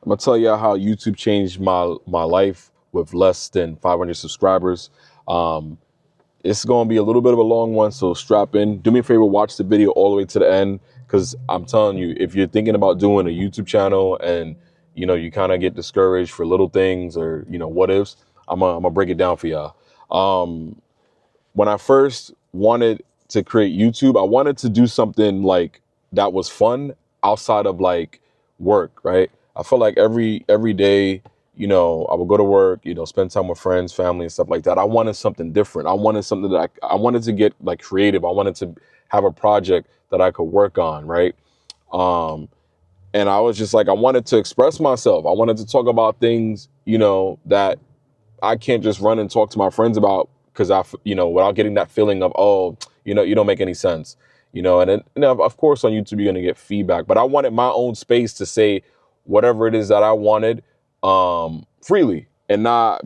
I'm gonna tell y'all how YouTube changed my life with less than 500 subscribers. Um, it's gonna be a little bit of a long one, so strap in. Do me a favor, watch the video all the way to the end, because I'm telling you, if you're thinking about doing a YouTube channel and you kind of get discouraged for little things or what ifs, I'm gonna break it down for y'all. When I first wanted to create YouTube, I wanted to do something like that was fun outside of like work, right? I felt like every day, I would go to work, spend time with friends, family, and stuff like that. I wanted something different. I wanted something that I wanted to get like creative. I wanted to have a project that I could work on, right? Um, and I was just like, I wanted to express myself. I wanted to talk about things, that I can't just run and talk to my friends about, because without getting that feeling of, oh, you don't make any sense, and then, of course on YouTube, you're going to get feedback, but I wanted my own space to say whatever it is that I wanted, freely, and not,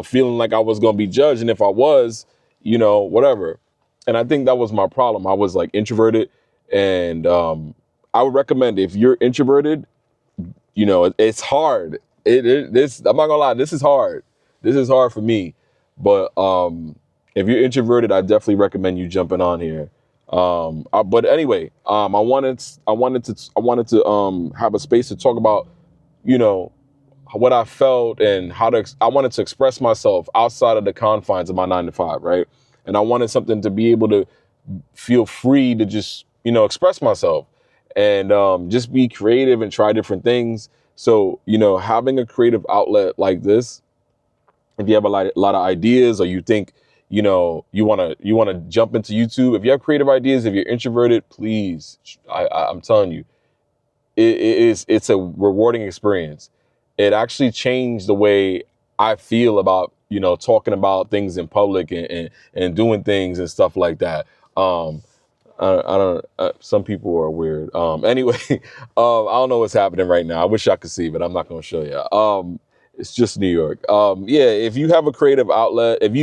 feeling like I was going to be judged. And if I was, whatever. And I think that was my problem. I was like introverted, and, I would recommend, if you're introverted, it's hard. This, I'm not gonna lie, this is hard. This is hard for me. But if you're introverted, I definitely recommend you jumping on here. But anyway, I wanted to have a space to talk about, you know, what I felt and I wanted to express myself outside of the confines of my 9 to 5, right? And I wanted something to be able to feel free to just, express myself and just be creative and try different things. So, having a creative outlet like this, if you have a lot of ideas, or you think, you want to jump into YouTube, if you have creative ideas, if you're introverted, please, I'm telling you, it's a rewarding experience. It actually changed the way I feel about, talking about things in public and doing things and stuff like that. I don't. Some people are weird. Anyway, I don't know what's happening right now. I wish I could see, but I'm not going to show you. It's just New York. Yeah. If you have a creative outlet, if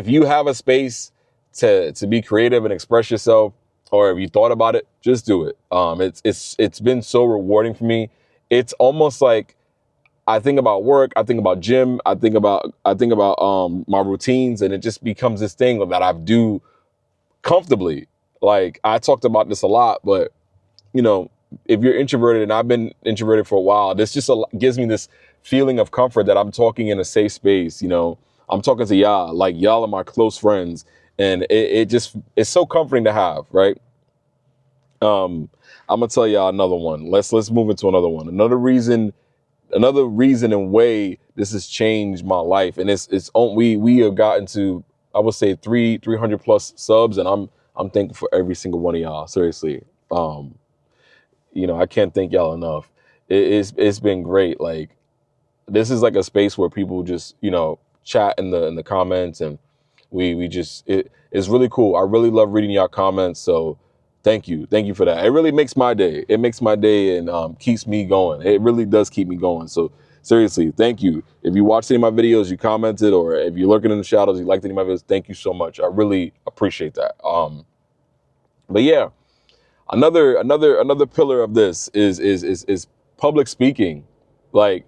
you have a space to be creative and express yourself, or if you thought about it, just do it. It's been so rewarding for me. It's almost like I think about work, I think about gym, I think about my routines, and it just becomes this thing that I do comfortably. Like, I talked about this a lot, but you know, if you're introverted, and I've been introverted for a while, this just gives me this feeling of comfort that I'm talking in a safe space. I'm talking to y'all, like y'all are my close friends, and it's so comforting to have, right? I'm gonna tell y'all another one. Let's move into another one. Another reason and way this has changed my life, and we have gotten to, I would say, 300 plus subs, and I'm thankful for every single one of y'all. Seriously, I can't thank y'all enough. It's been great. Like, this is like a space where people just chat in the comments, and we just it's really cool. I really love reading y'all comments. So thank you for that. It really makes my day. It makes my day, and keeps me going. It really does keep me going. So seriously, thank you. If you watched any of my videos, you commented, or if you're lurking in the shadows, you liked any of my videos, thank you so much. I really appreciate that. But yeah, another pillar of this is public speaking. Like,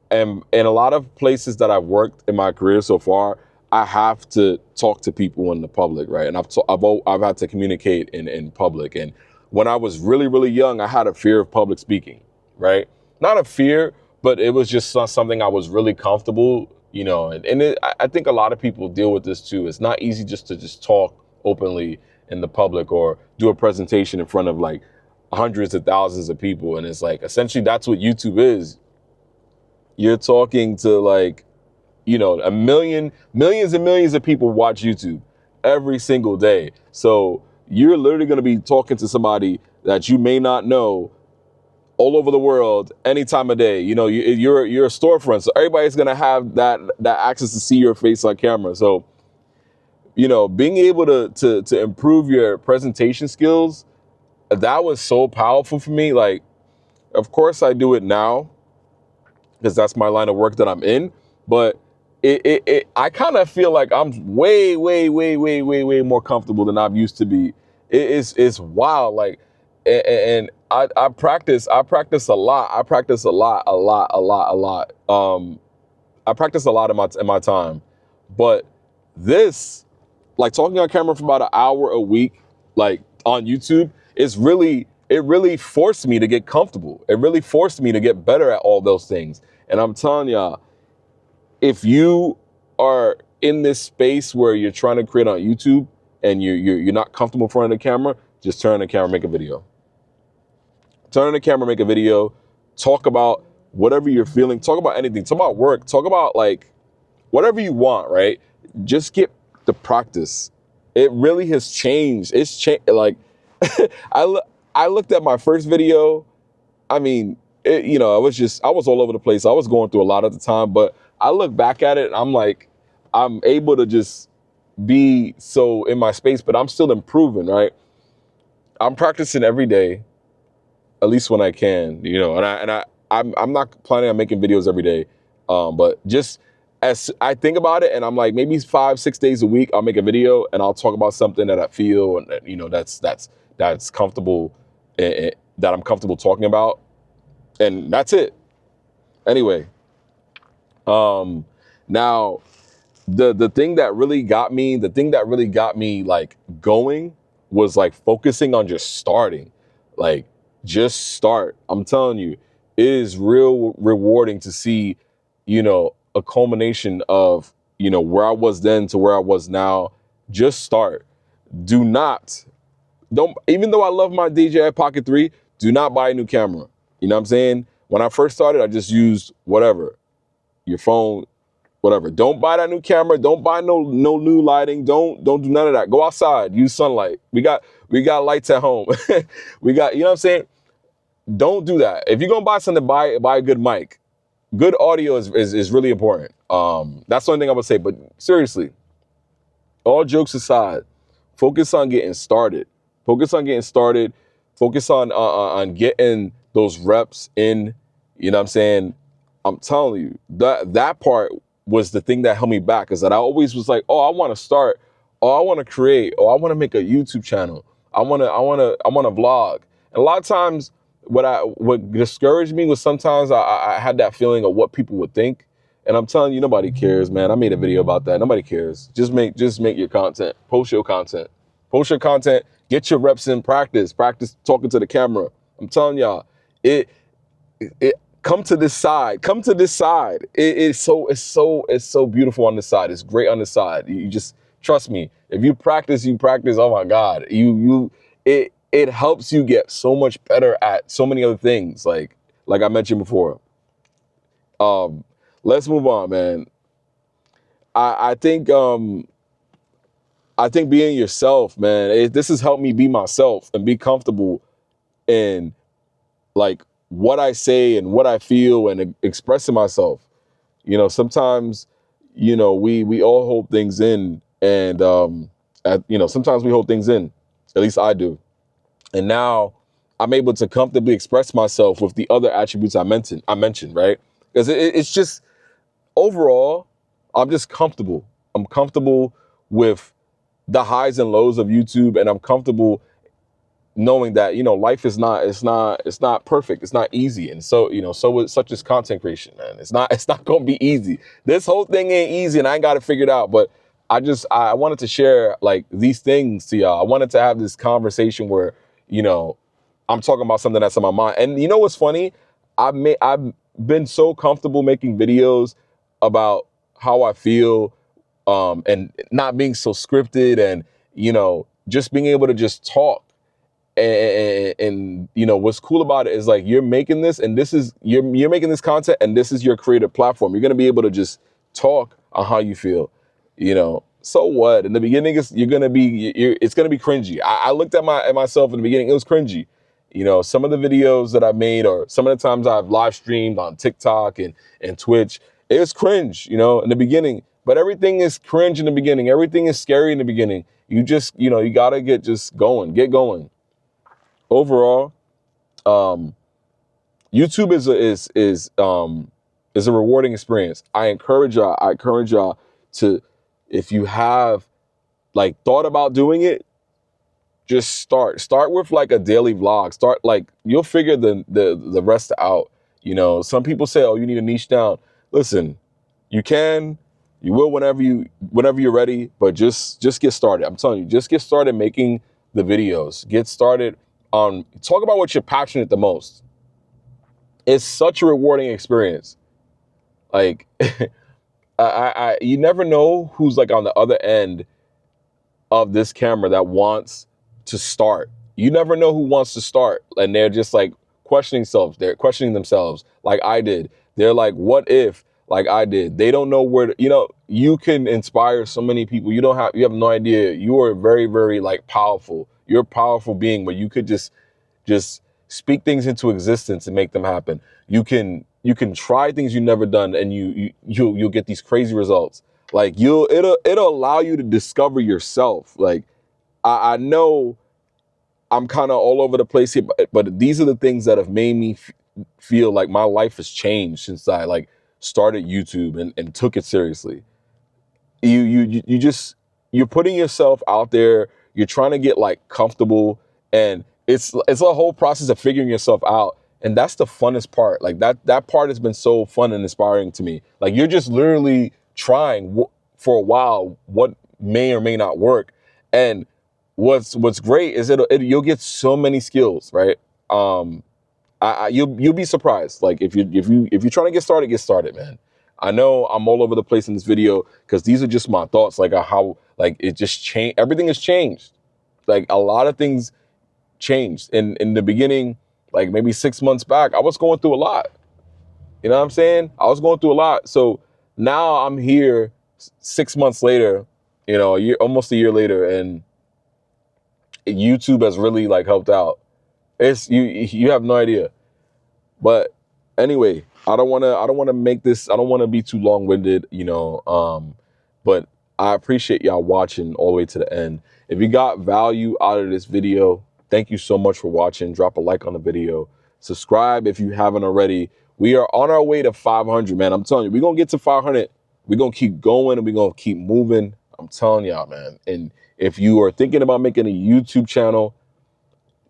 and in a lot of places that I've worked in my career so far, I have to talk to people in the public, right? And I've had to communicate in public. And when I was really, really young, I had a fear of public speaking, right? Not a fear, but it was just something I was really comfortable, I think a lot of people deal with this too. It's not easy just to just talk openly in the public, or do a presentation in front of like hundreds of thousands of people. And it's like, essentially, that's what YouTube is. You're talking to, like, millions and millions of people watch YouTube every single day. So you're literally going to be talking to somebody that you may not know all over the world any time of day. You're a storefront, so everybody's going to have that access to see your face on camera. So, being able to improve your presentation skills, that was so powerful for me. Like, of course I do it now, because that's my line of work that I'm in. But I kind of feel like I'm way, way, way, way, way, way more comfortable than I've used to be. It's wild. Like, and I practice a lot. I practice a lot. I practice a lot in my time. But this, like talking on camera for about an hour a week, like on YouTube, it really forced me to get comfortable. It really forced me to get better at all those things. And I'm telling y'all, if you are in this space where you're trying to create on YouTube and you're not comfortable in front of the camera, just turn on the camera, make a video. Turn on the camera, make a video, talk about whatever you're feeling, talk about anything, talk about work, talk about like whatever you want, right? Just get the practice. It really has changed. It's changed. Like I looked at my first video. I mean, I was all over the place. I was going through a lot at the time, but I look back at it and I'm like, I'm able to just be so in my space, but I'm still improving, right? I'm practicing every day, at least when I can, I'm not planning on making videos every day. But just as I think about it and I'm like, maybe 5-6 days a week, I'll make a video and I'll talk about something that I feel and that's comfortable, that I'm comfortable talking about. And that's it. Anyway, now the thing that really got me like going was like focusing on just starting. Like just start. I'm telling you, it is real rewarding to see, a culmination of, where I was then to where I was now. Just start. Don't, even though I love my DJI Pocket 3, do not buy a new camera. You know what I'm saying? When I first started, I just used whatever, your phone, whatever. Don't buy that new camera. Don't buy no new lighting. Don't do none of that. Go outside, use sunlight. We got lights at home. We got, you know what I'm saying? Don't do that. If you're gonna buy something, buy a good mic. Good audio is really important. That's the only thing I would say. But seriously, all jokes aside, focus on getting started. Focus on getting started. Focus on getting those reps in. You know what I'm saying? I'm telling you, that part was the thing that held me back, is that I always was like, oh, I want to start, oh, I want to create, oh, I want to make a YouTube channel. I want to vlog. And a lot of times what discouraged me was sometimes I had that feeling of what people would think. And I'm telling you, nobody cares, man. I made a video about that. Nobody cares. Just make your content. Post your content. Post your content. Get your reps in. Practice talking to the camera. I'm telling y'all, it come to this side. It's so beautiful on this side. It's great on this side. You just trust me. If you practice, oh my God, it helps you get so much better at so many other things. Like I mentioned before. Let's move on, man. I think being yourself, man, this has helped me be myself and be comfortable in like what I say and what I feel and expressing myself. Sometimes, we all hold things in, and sometimes we hold things in. At least I do. And now I'm able to comfortably express myself with the other attributes I mentioned, right? Because it's just overall, I'm just comfortable. I'm comfortable with the highs and lows of YouTube, and I'm comfortable knowing that, life is not perfect. It's not easy. And so, such as content creation, man. It's not going to be easy. This whole thing ain't easy, and I ain't got it figured out, but I wanted to share like these things to y'all. I wanted to have this conversation where, I'm talking about something that's on my mind. And you know what's funny? I've been so comfortable making videos about how I feel, and not being so scripted, and, just being able to just talk. And what's cool about it is like you're making this, and this is you're making this content, and this is your creative platform. You're gonna be able to just talk on how you feel. So what? In the beginning, it's gonna be cringy. I looked at myself in the beginning; it was cringy. Some of the videos that I made, or some of the times I've live streamed on TikTok and Twitch, it was cringe. In the beginning, but everything is cringe in the beginning. Everything is scary in the beginning. You just you gotta get going. Overall, YouTube is a rewarding experience. I encourage y'all to, if you have like thought about doing it, just start with like a daily vlog. Start like, you'll figure the rest out. You know, some people say, oh, you need to niche down. Listen, you will whenever you're ready, but just get started. I'm telling you, just get started making the videos. Get started on, talk about what you're passionate the most. It's such a rewarding experience. Like you never know who's like on the other end of this camera that wants to start. You never know who wants to start, and they're just like they're questioning themselves like I did. They're like, what if, like I did. They don't know where to, you can inspire so many people. You have no idea. You are very, very like powerful. You're a powerful being where you could just speak things into existence and make them happen. You can try things you've never done, and you'll get these crazy results. Like it'll allow you to discover yourself. Like I know I'm kind of all over the place here, but these are the things that have made me feel like my life has changed since I like started YouTube and took it seriously. You're putting yourself out there. You're trying to get like comfortable, and it's a whole process of figuring yourself out. And that's the funnest part. Like that part has been so fun and inspiring to me. Like you're just literally trying for a while what may or may not work. And what's great is you'll get so many skills, right? You'll be surprised. Like if you're trying to get started, man. I know I'm all over the place in this video because these are just my thoughts, like how like it just changed. Everything has changed. Like a lot of things changed. In the beginning, like maybe 6 months back, I was going through a lot. You know what I'm saying? I was going through a lot. So now I'm here 6 months later, almost a year later, and YouTube has really like helped out. It's you have no idea. But anyway, I don't want to make this, I don't want to be too long-winded, but I appreciate y'all watching all the way to the end. If you got value out of this video, thank you so much for watching. Drop a like on the video. Subscribe if you haven't already. We are on our way to 500, man. I'm telling you, we're going to get to 500. We're going to keep going and we're going to keep moving. I'm telling y'all, man. And if you are thinking about making a YouTube channel,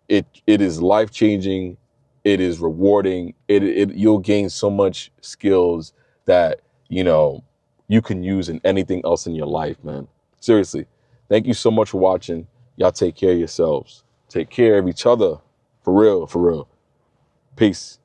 it is life-changing. It is rewarding. You'll gain so much skills that, you can use in anything else in your life, man. Seriously. Thank you so much for watching. Y'all take care of yourselves. Take care of each other. For real, for real. Peace.